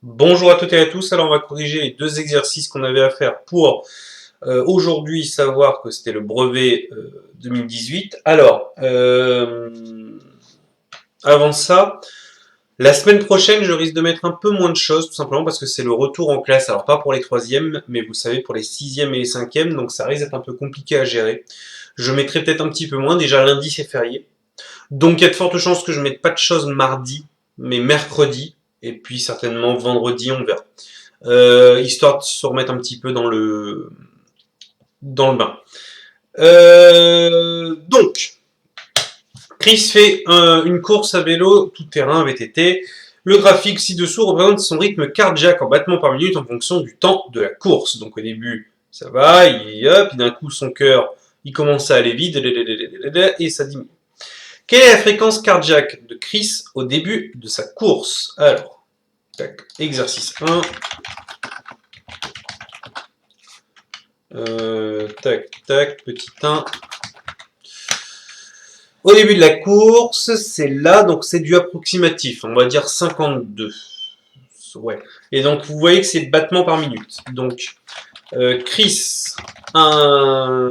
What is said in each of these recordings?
Bonjour à toutes et à tous, alors on va corriger les deux exercices qu'on avait à faire pour aujourd'hui savoir que c'était le brevet 2018. Alors, avant ça, la semaine prochaine je risque de mettre un peu moins de choses, tout simplement parce que c'est le retour en classe, alors pas pour les troisièmes, mais vous savez pour les sixièmes et les cinquièmes, donc ça risque d'être un peu compliqué à gérer. Je mettrai peut-être un petit peu moins, déjà lundi c'est férié, donc il y a de fortes chances que je mette pas de choses mardi, mais mercredi, et puis certainement vendredi on verra. Histoire de se remettre un petit peu dans le bain. Donc, Chris fait une course à vélo tout terrain VTT. Le graphique ci-dessous représente son rythme cardiaque en battements par minute en fonction du temps de la course. Donc au début, ça va, puis d'un coup son cœur, il commence à aller vite, et ça diminue. Quelle est la fréquence cardiaque de Chris au début de sa course? Alors, tac, exercice 1. Tac, tac, petit 1. Au début de la course, c'est là, donc c'est du approximatif. On va dire 52. Ouais. Et donc, vous voyez que c'est battements par minute. Donc, Chris a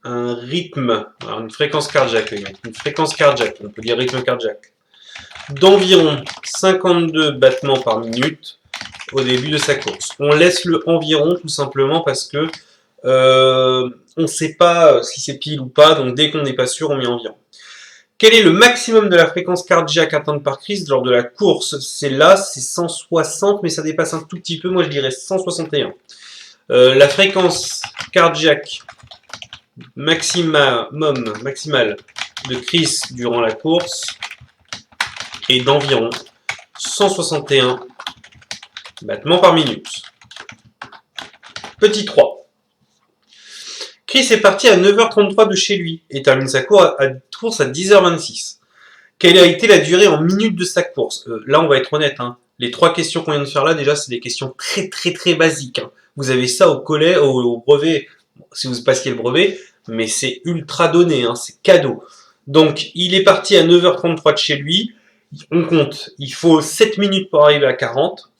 un rythme, alors une fréquence cardiaque, une fréquence cardiaque, on peut dire rythme cardiaque, d'environ 52 battements par minute au début de sa course. On laisse le environ tout simplement parce que on ne sait pas si c'est pile ou pas, donc dès qu'on n'est pas sûr, on met environ. Quel est le maximum de la fréquence cardiaque atteinte par Chris lors de la course? C'est là, c'est 160, mais ça dépasse un tout petit peu, moi je dirais 161. La fréquence cardiaque maximale de Chris durant la course est d'environ 161 battements par minute. Petit 3. Chris est parti à 9h33 de chez lui et termine sa course à 10h26. Quelle a été la durée en minutes de sa course? Là, on va être honnête. Les trois questions qu'on vient de faire là, déjà, c'est des questions très très très basiques. Vous avez ça au collège, au brevet, si vous passiez le brevet, mais c'est ultra donné, c'est cadeau. Donc, il est parti à 9h33 de chez lui. On compte, il faut 7 minutes pour arriver à 40.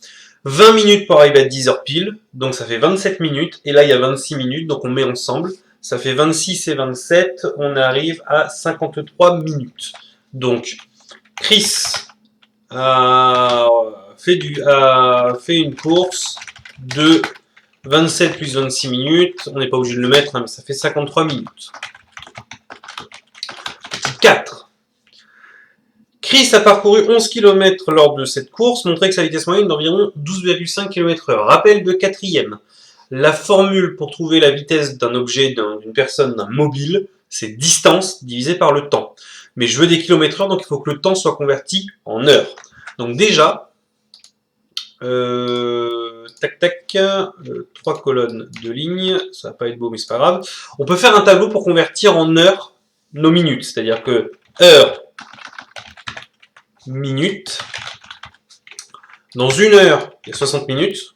20 minutes pour arriver à 10h pile, donc ça fait 27 minutes, et là il y a 26 minutes, donc on met ensemble, ça fait 26 et 27, on arrive à 53 minutes. Donc, Chris a fait une course de 27 plus 26 minutes, on n'est pas obligé de le mettre, mais ça fait 53 minutes. 4. Chris a parcouru 11 km lors de cette course, montrant que sa vitesse moyenne d'environ 12,5 km/h. Rappel de quatrième. La formule pour trouver la vitesse d'un objet, d'une personne, d'un mobile, c'est distance divisé par le temps. Mais je veux des km/h, donc il faut que le temps soit converti en heures. Donc déjà, tac tac, 3 colonnes, 2 lignes, ça va pas être beau mais c'est pas grave. On peut faire un tableau pour convertir en heures nos minutes, c'est-à-dire que heure minutes. Dans une heure, il y a 60 minutes.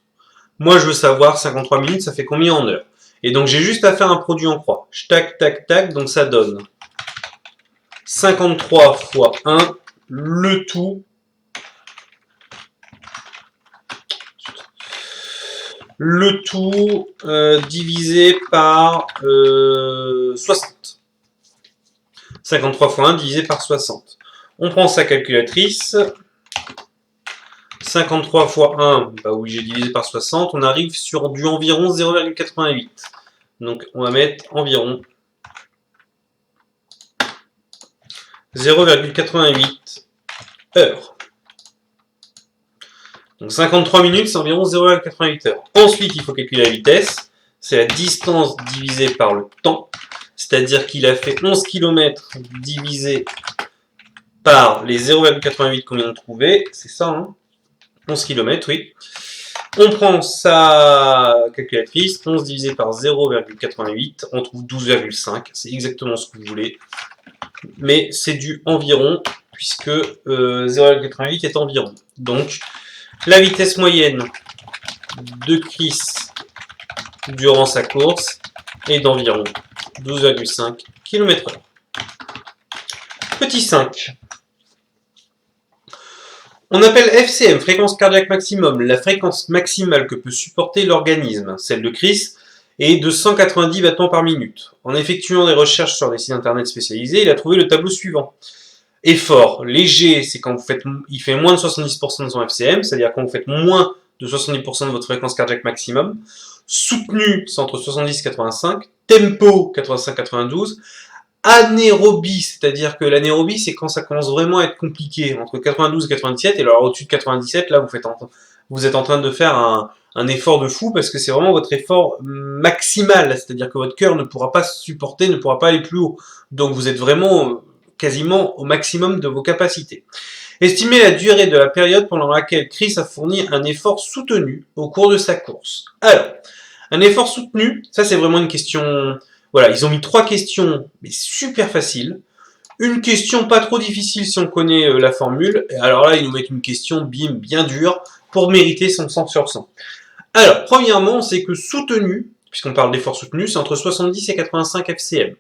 Moi, je veux savoir 53 minutes, ça fait combien en heure? Et donc, j'ai juste à faire un produit en croix. Tac, tac, tac, donc ça donne 53 fois 1, le tout. Le tout divisé par 60. 53 fois 1 divisé par 60. On prend sa calculatrice. 53 fois 1, bah oui, j'ai divisé par 60, on arrive sur du environ 0,88. Donc on va mettre environ 0,88 heures. Donc 53 minutes, c'est environ 0,88 heures. Ensuite, il faut calculer la vitesse. C'est la distance divisée par le temps. C'est-à-dire qu'il a fait 11 km divisé par les 0,88 qu'on vient de trouver. C'est ça, 11 km, oui. On prend sa calculatrice, 11 divisé par 0,88, on trouve 12,5. C'est exactement ce que vous voulez. Mais c'est du environ, puisque 0,88 est environ. Donc, la vitesse moyenne de Chris durant sa course est d'environ 12,5 km/h. Petit 5. On appelle FCM, fréquence cardiaque maximum, la fréquence maximale que peut supporter l'organisme. Celle de Chris est de 190 battements par minute. En effectuant des recherches sur des sites internet spécialisés, il a trouvé le tableau suivant. Effort léger, c'est quand vous faites, il fait moins de 70% de son FCM, c'est-à-dire quand vous faites moins de 70% de votre fréquence cardiaque maximum. Soutenu, c'est entre 70 et 85. Tempo, 85-92. Anaérobie, c'est-à-dire que l'anaérobie, c'est quand ça commence vraiment à être compliqué, entre 92 et 97, et alors au-dessus de 97, là, vous êtes en train de faire un effort de fou, parce que c'est vraiment votre effort maximal, c'est-à-dire que votre cœur ne pourra pas supporter, ne pourra pas aller plus haut. Donc vous êtes vraiment quasiment au maximum de vos capacités. Estimez la durée de la période pendant laquelle Chris a fourni un effort soutenu au cours de sa course. Alors, un effort soutenu, ça c'est vraiment une question... Voilà, ils ont mis 3 questions, mais super faciles. Une question pas trop difficile si on connaît la formule. Et alors là, ils nous mettent une question, bim, bien dure, pour mériter son 100 sur 100. Alors, premièrement, c'est que soutenu, puisqu'on parle d'effort soutenu, c'est entre 70 et 85 FCM.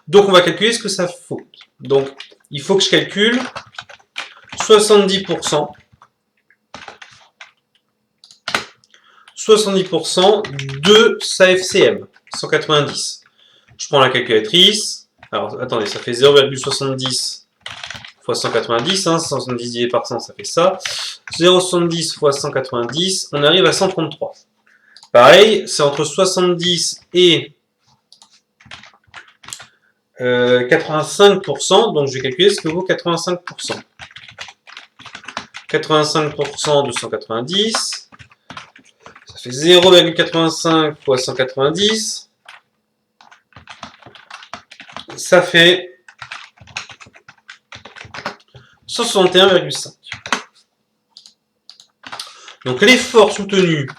Donc on va calculer ce que ça faut. Donc, il faut que je calcule 70%. 70% de sa FCM, 190. Je prends la calculatrice. Alors, attendez, ça fait 0,70 fois 190. 170 divisé par 100, ça fait ça. 0,70 fois 190, on arrive à 133. Pareil, c'est entre 70 et 85%. Donc, je vais calculer ce que vaut 85%. 85% de 190. Ça fait 0,85 fois 190. Ça fait 161,5. Donc l'effort soutenu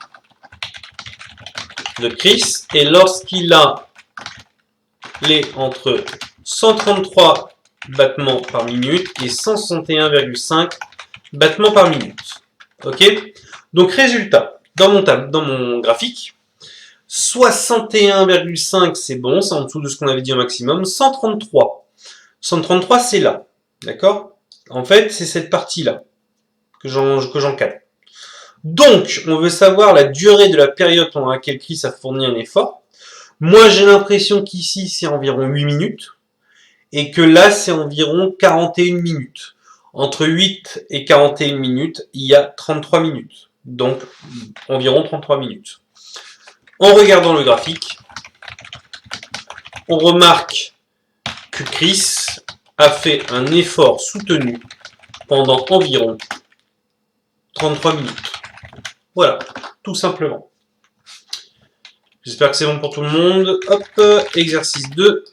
de Chris est lorsqu'il a les entre 133 battements par minute et 161,5 battements par minute. Ok? Donc résultat, dans mon graphique, 61,5 c'est bon, c'est en dessous de ce qu'on avait dit au maximum. 133. 133 c'est là. D'accord? En fait, c'est cette partie-là que j'encadre. Donc, on veut savoir la durée de la période pendant laquelle Chris a fourni un effort. Moi, j'ai l'impression qu'ici, c'est environ 8 minutes. Et que là, c'est environ 41 minutes. Entre 8 et 41 minutes, il y a 33 minutes. Donc, environ 33 minutes. En regardant le graphique, on remarque que Chris a fait un effort soutenu pendant environ 33 minutes. Voilà, tout simplement. J'espère que c'est bon pour tout le monde. Hop, exercice 2.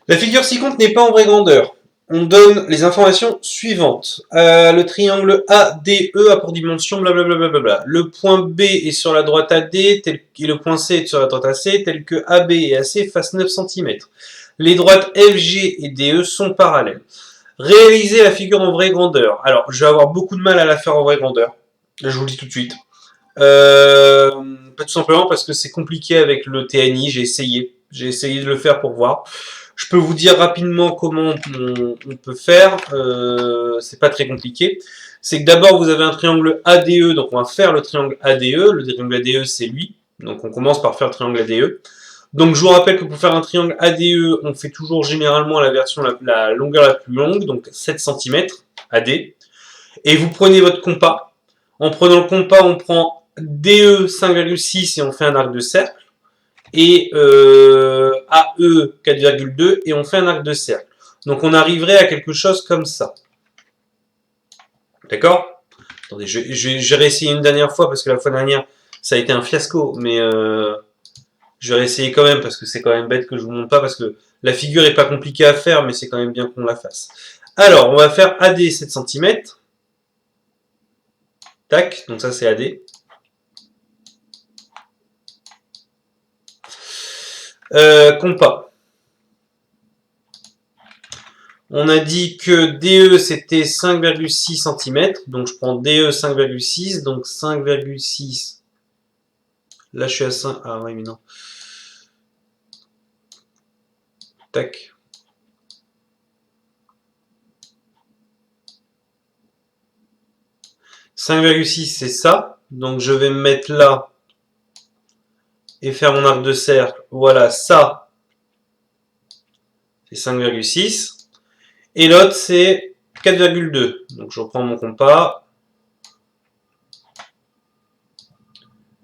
La figure ci-contre n'est pas en vraie grandeur. On donne les informations suivantes. Le triangle ADE a pour dimension blablabla. Le point B est sur la droite AD et le point C est sur la droite AC, tel que AB et AC fassent 9 cm. Les droites FG et DE sont parallèles. Réaliser la figure en vraie grandeur. Alors, je vais avoir beaucoup de mal à la faire en vraie grandeur. Je vous le dis tout de suite. Pas tout simplement parce que c'est compliqué avec le TNI. J'ai essayé de le faire pour voir. Je peux vous dire rapidement comment on peut faire. C'est pas très compliqué. C'est que d'abord vous avez un triangle ADE, donc on va faire le triangle ADE. Le triangle ADE c'est lui. Donc on commence par faire le triangle ADE. Donc je vous rappelle que pour faire un triangle ADE, on fait toujours généralement la version la longueur la plus longue, donc 7 cm AD. Et vous prenez votre compas. En prenant le compas, on prend DE 5,6 et on fait un arc de cercle. Et AE 4,2 et on fait un arc de cercle. Donc on arriverait à quelque chose comme ça. D'accord? Attendez, je vais réessayer une dernière fois parce que la fois dernière ça a été un fiasco, mais je vais réessayer quand même parce que c'est quand même bête que je vous montre pas parce que la figure est pas compliquée à faire, mais c'est quand même bien qu'on la fasse. Alors, on va faire AD 7 cm. Tac, donc ça c'est AD. Compas. On a dit que DE c'était 5,6 cm, donc je prends DE 5,6, donc 5,6. Là je suis à 5. Ah oui, mais non. Tac. 5,6 c'est ça. Donc je vais me mettre là et faire mon arc de cercle. Voilà, ça c'est 5,6. Et l'autre c'est 4,2. Donc je reprends mon compas.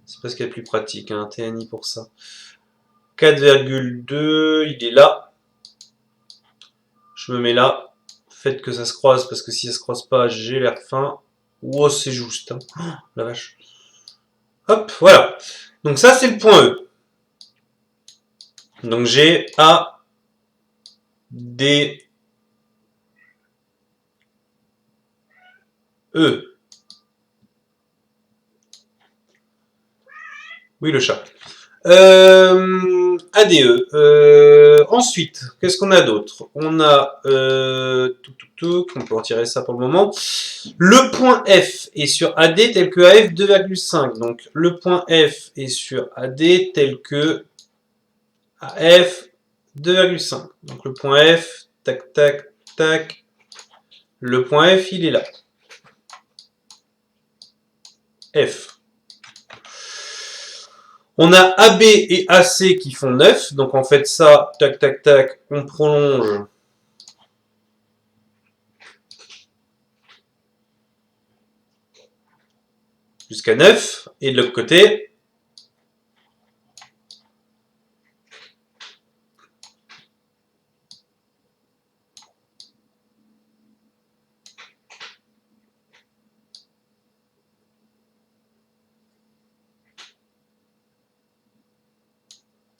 C'est pas ce qu'il y a de plus pratique, hein, TNI pour ça. 4,2, il est là. Je me mets là. Faites que ça se croise, parce que si ça se croise pas, j'ai l'air fin. Oh, c'est juste. Hein. Oh, la vache. Hop, voilà. Donc ça, c'est le point E. Donc j'ai A, D, E. Oui, le chat. ADE. Ensuite, qu'est-ce qu'on a d'autre? On a on peut retirer ça pour le moment. Le point F est sur AD tel que AF 2,5. Donc le point F est sur AD tel que AF 2,5. Donc le point F, tac, tac, tac. Le point F, il est là. F. On a AB et AC qui font 9. Donc en fait ça, tac, tac, tac, on prolonge. Jusqu'à 9. Et de l'autre côté,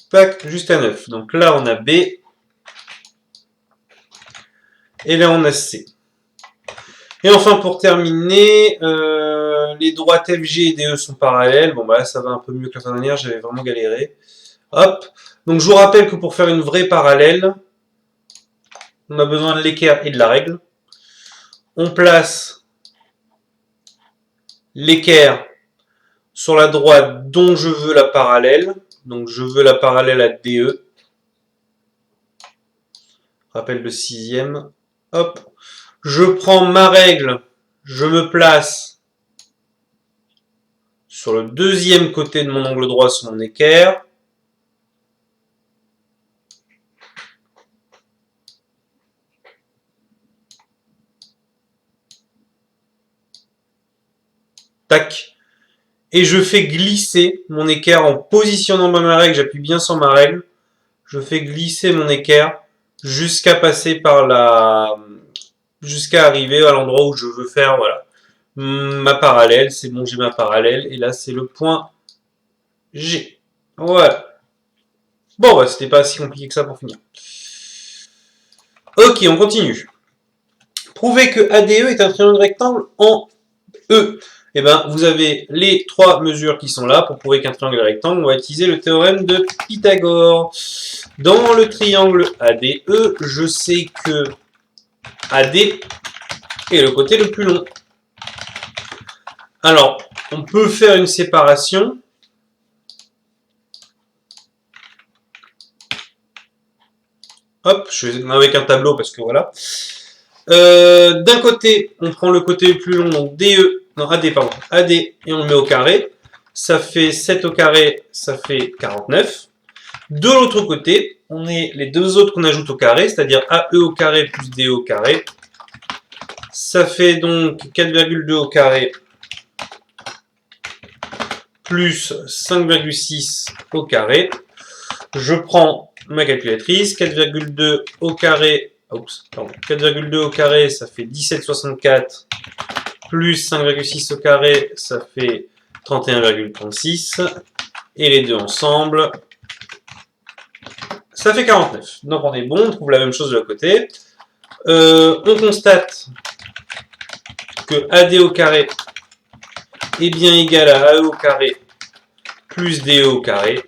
pack jusqu'à 9. Donc là, on a B. Et là, on a C. Et enfin, pour terminer, les droites FG et DE sont parallèles. Bon, bah là, ça va un peu mieux que la fin dernière. J'avais vraiment galéré. Hop. Donc, je vous rappelle que pour faire une vraie parallèle, on a besoin de l'équerre et de la règle. On place l'équerre sur la droite dont je veux la parallèle. Donc je veux la parallèle à DE. Rappel de 6e. Hop. Je prends ma règle. Je me place sur le deuxième côté de mon angle droit sur mon équerre. Tac. Et je fais glisser mon équerre en positionnant ma règle. J'appuie bien sur ma règle. Je fais glisser mon équerre jusqu'à passer par la... jusqu'à arriver à l'endroit où je veux faire, voilà, ma parallèle. C'est bon, j'ai ma parallèle. Et là, c'est le point G. Voilà. Bon, bah, c'était pas si compliqué que ça pour finir. Ok, on continue. Prouvez que ADE est un triangle rectangle en E. Eh ben, vous avez les trois mesures qui sont là pour prouver qu'un triangle est rectangle. On va utiliser le théorème de Pythagore. Dans le triangle ADE, je sais que AD est le côté le plus long. Alors, on peut faire une séparation. Hop, je vais avec un tableau parce que voilà. D'un côté, on prend le côté le plus long, donc DE, non AD, pardon, AD, et on le met au carré. Ça fait 7 au carré, ça fait 49. De l'autre côté, on est les deux autres qu'on ajoute au carré, c'est-à-dire AE au carré plus DE au carré. Ça fait donc 4,2 au carré plus 5,6 au carré. Je prends ma calculatrice, 4,2 au carré, 4,2 au carré, ça fait 17,64, plus 5,6 au carré, ça fait 31,36, et les deux ensemble, ça fait 49. Donc on est bon, on trouve la même chose de l'autre côté. On constate que AD au carré est bien égal à AE au carré plus DE au carré.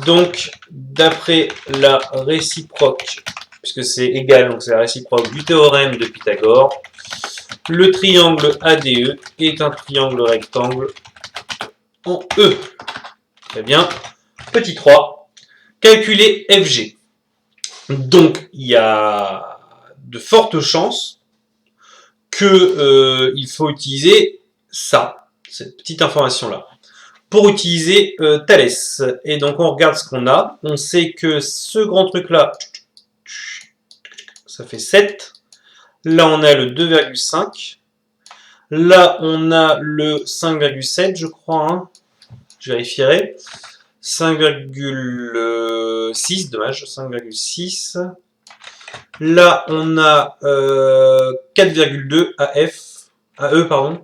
Donc, d'après la réciproque, puisque c'est égal, donc c'est la réciproque du théorème de Pythagore, le triangle ADE est un triangle rectangle en E. Très bien. Petit 3. Calculer FG. Donc, il y a de fortes chances que il faut utiliser ça, cette petite information-là, pour utiliser Thalès. Et donc on regarde ce qu'on a. On sait que ce grand truc-là, ça fait 7. Là, on a le 2,5. Là, on a le 5,7, je crois. Hein. Je vérifierai. 5,6, dommage, 5,6. Là, on a 4,2 AE, pardon.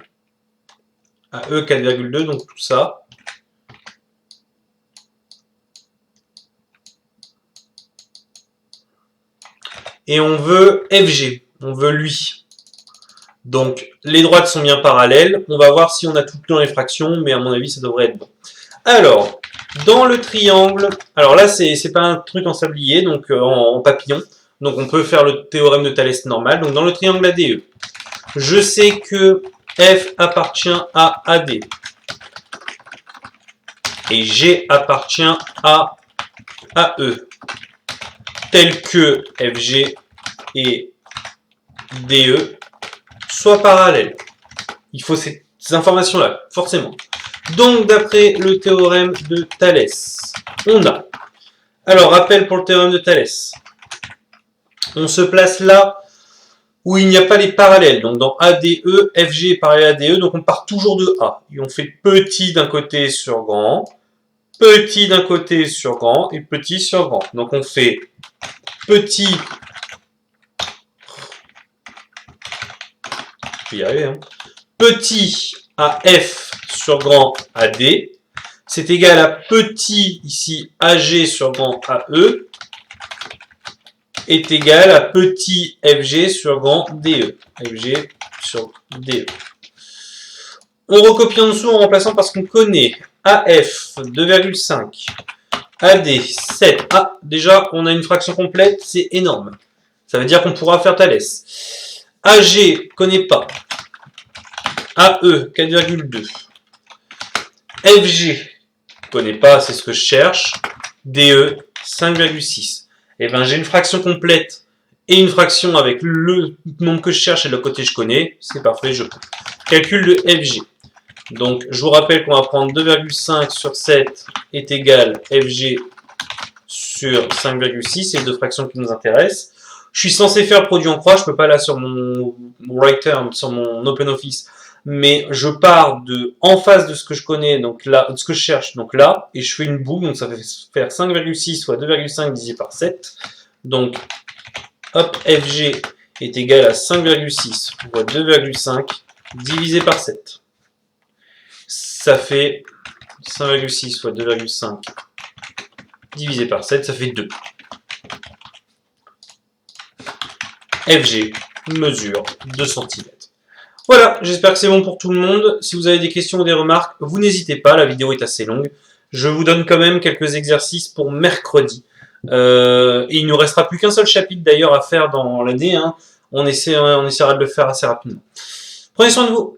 AE 4,2, donc tout ça. Et on veut FG, on veut lui. Donc, les droites sont bien parallèles. On va voir si on a tout dans les fractions, mais à mon avis, ça devrait être bon. Alors, dans le triangle, alors là, c'est pas un truc en sablier, donc en papillon. Donc, on peut faire le théorème de Thalès normal. Donc, dans le triangle ADE, je sais que F appartient à AD. Et G appartient à AE. Tel que FG et DE soient parallèles. Il faut ces informations-là, forcément. Donc, d'après le théorème de Thalès, on a... Alors, rappel pour le théorème de Thalès. On se place là où il n'y a pas les parallèles. Donc, dans ADE, FG est parallèle à DE, donc on part toujours de A. Et on fait petit d'un côté sur grand, petit d'un côté sur grand et petit sur grand. Donc, on fait petit... Je vais y arriver, hein. Petit à F sur grand AD, c'est égal à petit ici AG sur grand AE, est égal à petit FG sur grand DE. FG sur DE. On recopie en dessous en remplaçant parce qu'on connaît AF 2,5, AD 7. Ah, déjà, on a une fraction complète, c'est énorme. Ça veut dire qu'on pourra faire Thalès. AG, connaît pas. AE, 4,2. FG, connais pas, c'est ce que je cherche. DE, 5,6. Et bien, j'ai une fraction complète et une fraction avec le nombre que je cherche et le côté que je connais. C'est parfait, je calcule le FG. Donc, je vous rappelle qu'on va prendre 2,5 sur 7 est égal FG sur 5,6. C'est les deux fractions qui nous intéressent. Je suis censé faire produit en croix. Je peux pas là sur mon writer, sur mon OpenOffice. Mais je pars de en face de ce que je connais, donc là, de ce que je cherche, donc là, et je fais une boucle, donc ça fait faire 5,6 fois 2,5 divisé par 7. Donc, hop, FG est égal à 5,6 fois 2,5 divisé par 7. Ça fait 5,6 fois 2,5 divisé par 7, ça fait 2. FG mesure 2 cm. Voilà, j'espère que c'est bon pour tout le monde. Si vous avez des questions ou des remarques, vous n'hésitez pas, la vidéo est assez longue. Je vous donne quand même quelques exercices pour mercredi. Et il ne nous restera plus qu'un seul chapitre d'ailleurs à faire dans l'année. Hein. On essaiera de le faire assez rapidement. Prenez soin de vous.